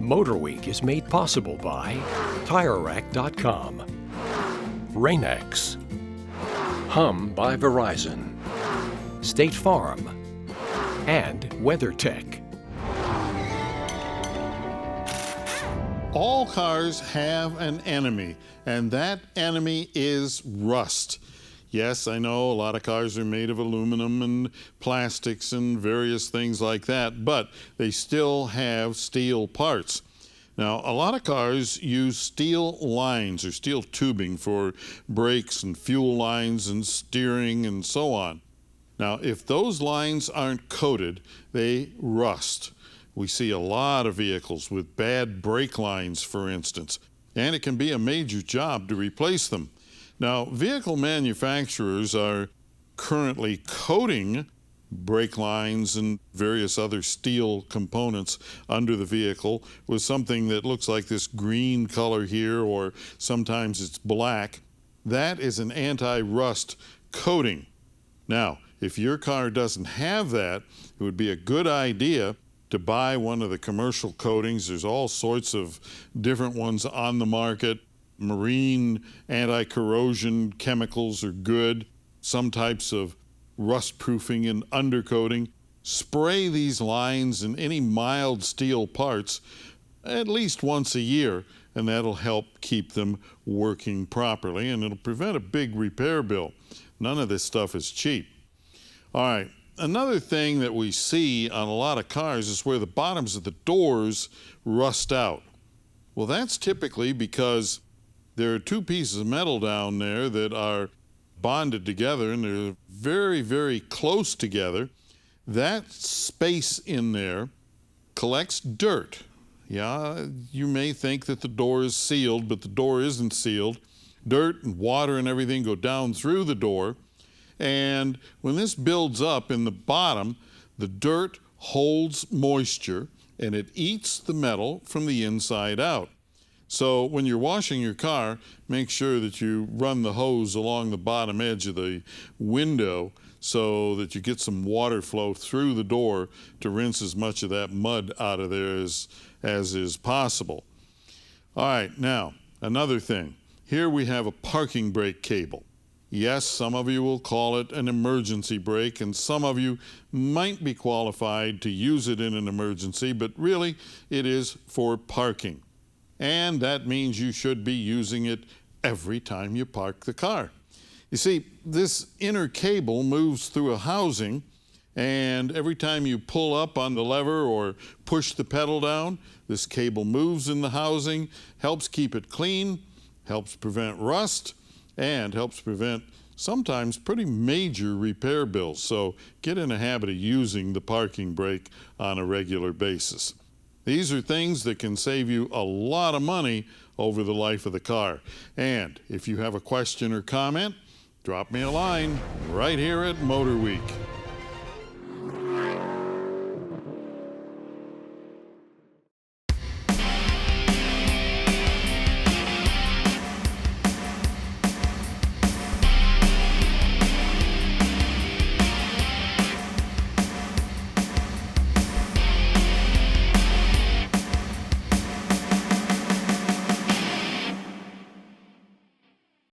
MotorWeek is made possible by TireRack.com, Rain-X, Hum by Verizon, State Farm, and WeatherTech. All cars have an enemy, and that enemy is rust. Yes, I know a lot of cars are made of aluminum and plastics and various things like that, but they still have steel parts. Now, a lot of cars use steel lines or steel tubing for brakes and fuel lines and steering and so on. Now, if those lines aren't coated, they rust. We see a lot of vehicles with bad brake lines, for instance, and it can be a major job to replace them. Now, vehicle manufacturers are currently coating brake lines and various other steel components under the vehicle with something that looks like this green color here, or sometimes it's black. That is an anti-rust coating. Now, if your car doesn't have that, it would be a good idea to buy one of the commercial coatings. There's all sorts of different ones on the market. Marine anti-corrosion chemicals are good. Some types of rust proofing and undercoating. Spray these lines and any mild steel parts at least once a year, and that'll help keep them working properly, and it'll prevent a big repair bill. None of this stuff is cheap. All right, another thing that we see on a lot of cars is where the bottoms of the doors rust out. Well, that's typically because there are two pieces of metal down there that are bonded together, and they're very, very close together. That space in there collects dirt. Yeah, you may think that the door is sealed, but the door isn't sealed. Dirt and water and everything go down through the door, and when this builds up in the bottom, the dirt holds moisture, and it eats the metal from the inside out. So when you're washing your car, make sure that you run the hose along the bottom edge of the window so that you get some water flow through the door to rinse as much of that mud out of there as is possible. All right, now, another thing. Here we have a parking brake cable. Yes, some of you will call it an emergency brake, and some of you might be qualified to use it in an emergency, but really it is for parking. And that means you should be using it every time you park the car. You see, this inner cable moves through a housing, and every time you pull up on the lever or push the pedal down, this cable moves in the housing, helps keep it clean, helps prevent rust, and helps prevent sometimes pretty major repair bills. So get in a habit of using the parking brake on a regular basis. These are things that can save you a lot of money over the life of the car. And if you have a question or comment, drop me a line right here at MotorWeek.